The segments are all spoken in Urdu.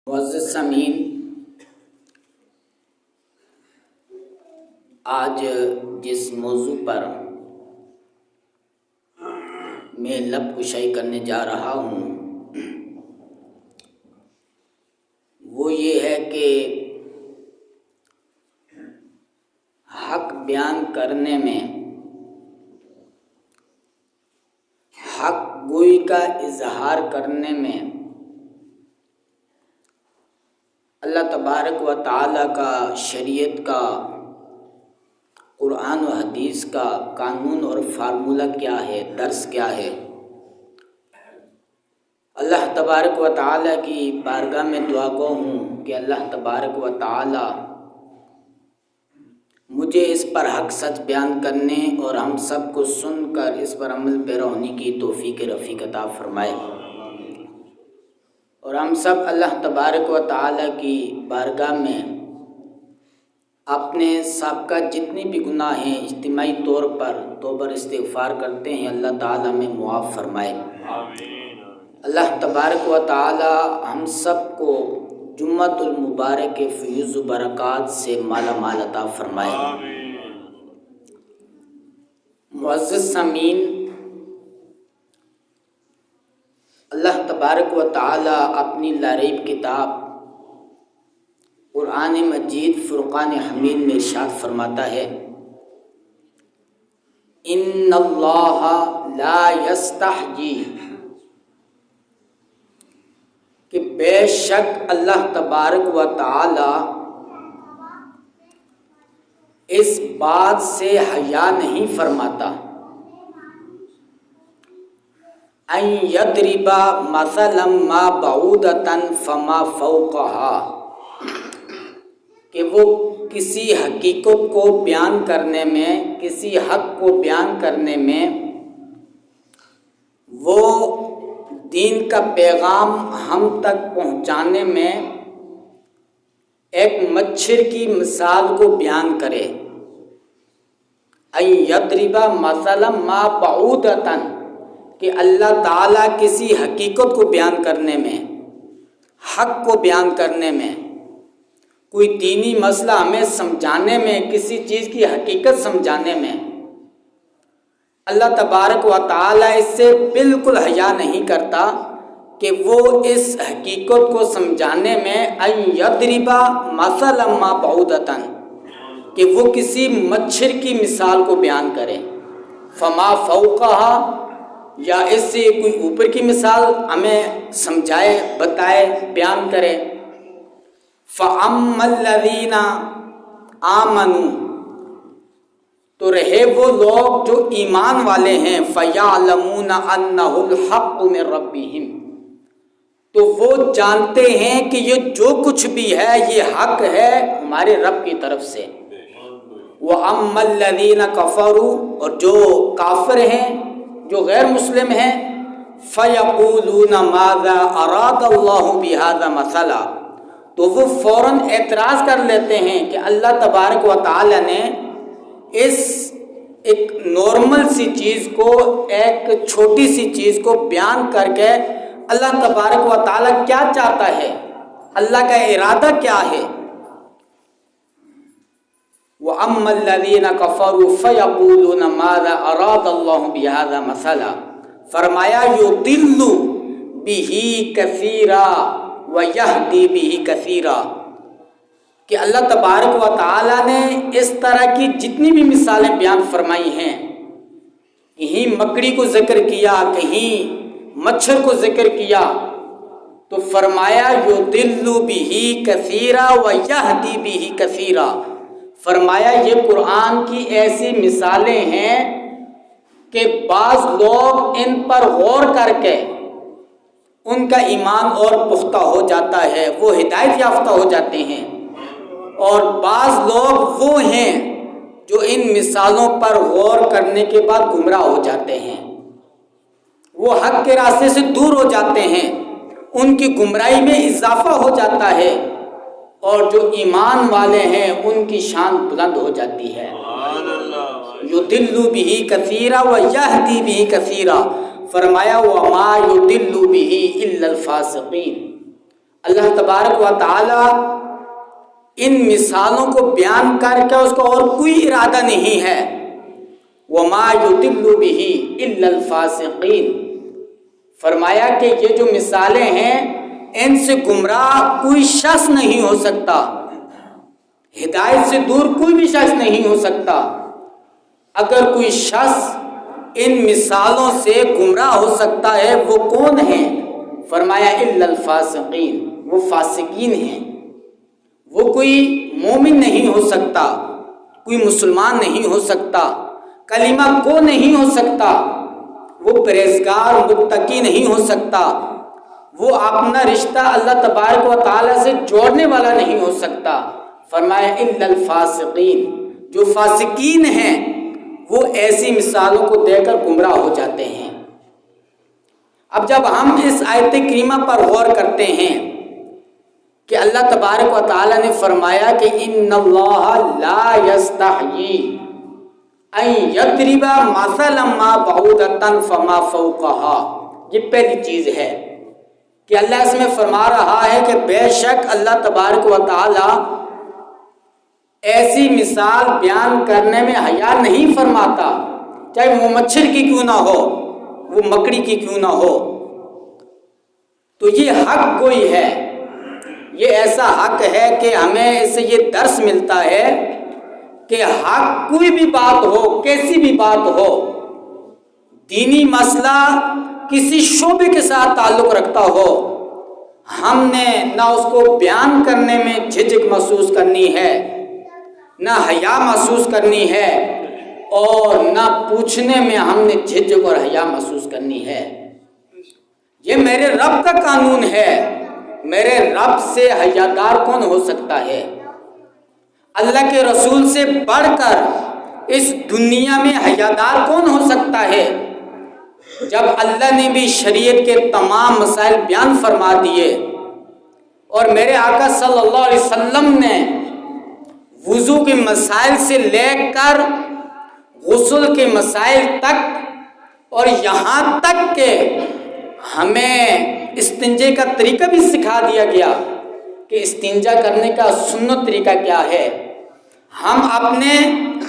معزز سامعین، آج جس موضوع پر میں لب کشائی کرنے جا رہا ہوں وہ یہ ہے کہ حق بیان کرنے میں، حق گوئی کا اظہار کرنے میں اللہ تبارک و تعالیٰ کا، شریعت کا، قرآن و حدیث کا قانون اور فارمولہ کیا ہے، درس کیا ہے۔ اللہ تبارک و تعالیٰ کی بارگاہ میں دعا گو ہوں کہ اللہ تبارک و تعالیٰ مجھے اس پر حق سچ بیان کرنے اور ہم سب کو سن کر اس پر عمل پیرا ہونے کی توفیق رفیق عطا فرمائے، اور ہم سب اللہ تبارک و تعالیٰ کی بارگاہ میں اپنے سابقہ جتنی بھی گناہ ہیں اجتماعی طور پر توبہ استغفار کرتے ہیں، اللہ تعالیٰ میں معاف فرمائے۔ اللہ تبارک و تعالیٰ ہم سب کو جمعۃ المبارک کے فیوز و برکات سے مالا مال عطا فرمائے۔ معزز سامعین، اللہ تبارک و تعالیٰ اپنی لاریب کتاب قرآن مجید فرقان حمید میں ارشاد فرماتا ہے، ان اللہ لا یستحیی، کہ بے شک اللہ تبارک و تعالیٰ اس بات سے حیا نہیں فرماتا، ان یضرب مثلا ما بعودۃ فما فوقها، کہ وہ کسی حقیقت کو بیان کرنے میں، کسی حق کو بیان کرنے میں، وہ دین کا پیغام ہم تک پہنچانے میں ایک مچھر کی مثال کو بیان کرے۔ ان یضرب مثلا ما بعودۃ، کہ اللہ تعالیٰ کسی حقیقت کو بیان کرنے میں، حق کو بیان کرنے میں، کوئی دینی مسئلہ ہمیں سمجھانے میں، کسی چیز کی حقیقت سمجھانے میں اللہ تبارک و تعالیٰ اس سے بالکل حیا نہیں کرتا کہ وہ اس حقیقت کو سمجھانے میں ان یضرب مثلا ما بعودۃ، کہ وہ کسی مچھر کی مثال کو بیان کرے، فما فوقها، یا اس سے کوئی اوپر کی مثال ہمیں سمجھائے، بتائے، بیان کرے۔ فَأَمَّا الَّذِينَ آمَنُوا، تو رہے وہ لوگ جو ایمان والے ہیں، فَيَعْلَمُونَ أَنَّهُ الْحَقُّ مِن رَّبِّهِمْ، تو وہ جانتے ہیں کہ یہ جو کچھ بھی ہے یہ حق ہے ہمارے رب کی طرف سے۔ وَأَمَّا الَّذِينَ كَفَرُوا، اور جو کافر ہیں، جو غیر مسلم ہیں، فَيَقُولُونَ مَاذَا أَرَادَ اللَّهُ بِهَذَا مَثَلًا، تو وہ فوراً اعتراض کر لیتے ہیں کہ اللہ تبارک و تعالیٰ نے اس ایک نارمل سی چیز کو، ایک چھوٹی سی چیز کو بیان کر کے اللہ تبارک و تعالیٰ کیا چاہتا ہے، اللہ کا ارادہ کیا ہے۔ وَأَمَّا الَّذِينَ كَفَرُوا فَيَقُولُونَ مَاذَا أَرَادَ اللَّهُ بِهَذَا مَثَلًا، فرمایا يُضِلُّ بِهِ كَثِيرًا وَيَهْدِي بِهِ كَثِيرًا، کہ اللہ تبارک و تعالیٰ نے اس طرح کی جتنی بھی مثالیں بیان فرمائی ہیں، کہیں مکڑی کو ذکر کیا، کہیں مچھر کو ذکر کیا، تو فرمایا يُضِلُّ بِهِ كَثِيرًا وَيَهْدِي بِهِ كَثِيرًا، فرمایا یہ قرآن کی ایسی مثالیں ہیں کہ بعض لوگ ان پر غور کر کے ان کا ایمان اور پختہ ہو جاتا ہے، وہ ہدایت یافتہ ہو جاتے ہیں، اور بعض لوگ وہ ہیں جو ان مثالوں پر غور کرنے کے بعد گمراہ ہو جاتے ہیں، وہ حق کے راستے سے دور ہو جاتے ہیں، ان کی گمراہی میں اضافہ ہو جاتا ہے، اور جو ایمان والے ہیں ان کی شان بلند ہو جاتی ہے۔ یضل بہ کثیرا ویہدی بہ کثیرا، فرمایا وما یضل بہ الا الفاسقین، اللہ تبارک و تعالی ان مثالوں کو بیان کر کے اس کا اور کوئی ارادہ نہیں ہے. وَمَا يُضِلُّ بِهِ إِلَّا الْفَاسِقِينَ. فرمایا کہ یہ جو مثالیں ہیں ان سے گمراہ کوئی شخص نہیں ہو سکتا، ہدایت سے دور کوئی بھی شخص نہیں ہو سکتا. اگر کوئی شخص ان مثالوں سے گمراہ ہو سکتا ہے وہ کون ہے؟ فرمایا الا الفاسقین، وہ فاسقین ہیں. وہ کوئی مومن نہیں ہو سکتا، کوئی مسلمان نہیں ہو سکتا، کلمہ کو نہیں ہو سکتا، وہ پرہیزگار متقی نہیں ہو سکتا، وہ اپنا رشتہ اللہ تبارک و تعالیٰ سے جوڑنے والا نہیں ہو سکتا. فرمایا الا الفاسقین، جو فاسقین ہیں وہ ایسی مثالوں کو دے کر گمراہ ہو جاتے ہیں. اب جب ہم اس آیت کریمہ پر غور کرتے ہیں کہ اللہ تبارک و تعالیٰ نے فرمایا کہ ان اللہ لا یستحیی ان یضرب مثلا ما بعوضۃ فما فوقها، یہ پہلی چیز ہے کہ اللہ اس میں فرما رہا ہے کہ بے شک اللہ تبارک و تعالیٰ ایسی مثال بیان کرنے میں حیا نہیں فرماتا، چاہے وہ مچھر کی کیوں نہ ہو، وہ مکڑی کی کیوں نہ ہو. تو یہ حق کوئی ہے، یہ ایسا حق ہے کہ ہمیں اس سے یہ درس ملتا ہے کہ حق کوئی بھی بات ہو، کیسی بھی بات ہو، دینی مسئلہ کسی شعبے کے ساتھ تعلق رکھتا ہو، ہم نے نہ اس کو بیان کرنے میں جھجک محسوس کرنی ہے، نہ حیا محسوس کرنی ہے، اور نہ پوچھنے میں ہم نے جھجک اور حیا محسوس کرنی ہے. یہ میرے رب کا قانون ہے. میرے رب سے حیادار کون ہو سکتا ہے؟ اللہ کے رسول سے بڑھ کر اس دنیا میں حیادار کون ہو سکتا ہے؟ جب اللہ نے بھی شریعت کے تمام مسائل بیان فرما دیے اور میرے آقا صلی اللہ علیہ وسلم نے وضو کے مسائل سے لے کر غسل کے مسائل تک اور یہاں تک کہ ہمیں استنجے کا طریقہ بھی سکھا دیا گیا کہ استنجا کرنے کا سنت طریقہ کیا ہے، ہم اپنے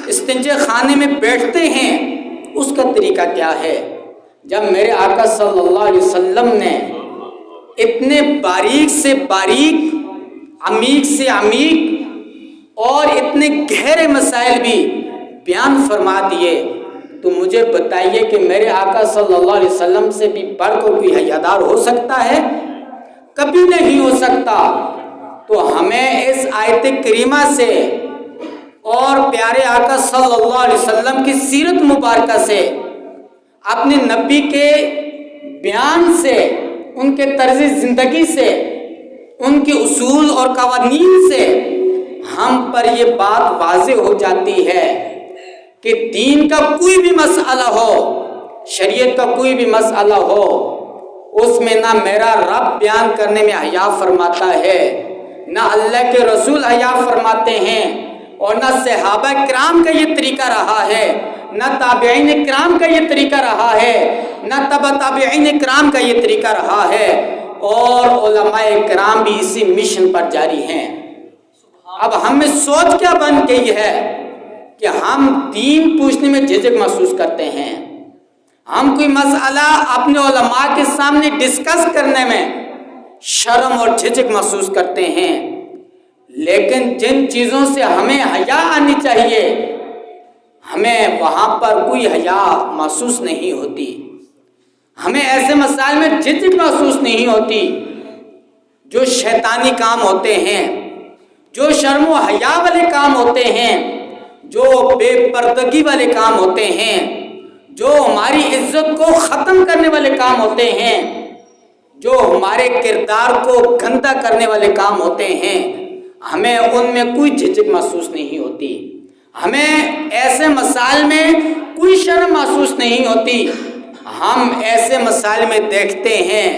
استنجے خانے میں بیٹھتے ہیں اس کا طریقہ کیا ہے. جب میرے آقا صلی اللہ علیہ وسلم نے اتنے باریک سے باریک، عمیق سے عمیق اور اتنے گہرے مسائل بھی بیان فرما دیے، تو مجھے بتائیے کہ میرے آقا صلی اللہ علیہ وسلم سے بھی بڑھ کر کوئی حیادار ہو سکتا ہے؟ کبھی نہیں ہو سکتا. تو ہمیں اس آیت کریمہ سے اور پیارے آقا صلی اللہ علیہ وسلم کی سیرت مبارکہ سے، اپنے نبی کے بیان سے، ان کے طرز زندگی سے، ان کے اصول اور قوانین سے ہم پر یہ بات واضح ہو جاتی ہے کہ دین کا کوئی بھی مسئلہ ہو، شریعت کا کوئی بھی مسئلہ ہو، اس میں نہ میرا رب بیان کرنے میں حیا فرماتا ہے، نہ اللہ کے رسول حیا فرماتے ہیں، اور نہ صحابہ کرام کا یہ طریقہ رہا ہے، نہ تابعین کرام کا یہ طریقہ رہا ہے، نہ تبع تابعین کرام کا یہ طریقہ رہا ہے، اور علماء کرام بھی اسی مشن پر جاری ہیں. اب ہمیں سوچ کیا بن گئی ہے کہ ہم دین پوچھنے میں جھجک محسوس کرتے ہیں، ہم کوئی مسئلہ اپنے علماء کے سامنے ڈسکس کرنے میں شرم اور جھجک محسوس کرتے ہیں. لیکن جن چیزوں سے ہمیں حیا آنی چاہیے، ہمیں وہاں پر کوئی حیا محسوس نہیں ہوتی. ہمیں ایسے مسائل میں جھجک محسوس نہیں ہوتی جو شیطانی کام ہوتے ہیں، جو شرم و حیا والے کام ہوتے ہیں، جو بے پردگی والے کام ہوتے ہیں، جو ہماری عزت کو ختم کرنے والے کام ہوتے ہیں، جو ہمارے کردار کو گندا کرنے والے کام ہوتے ہیں. ہمیں ان میں کوئی جھجک محسوس نہیں ہوتی، ہمیں ایسے مسائل میں کوئی شرم محسوس نہیں ہوتی. ہم ایسے مسائل میں دیکھتے ہیں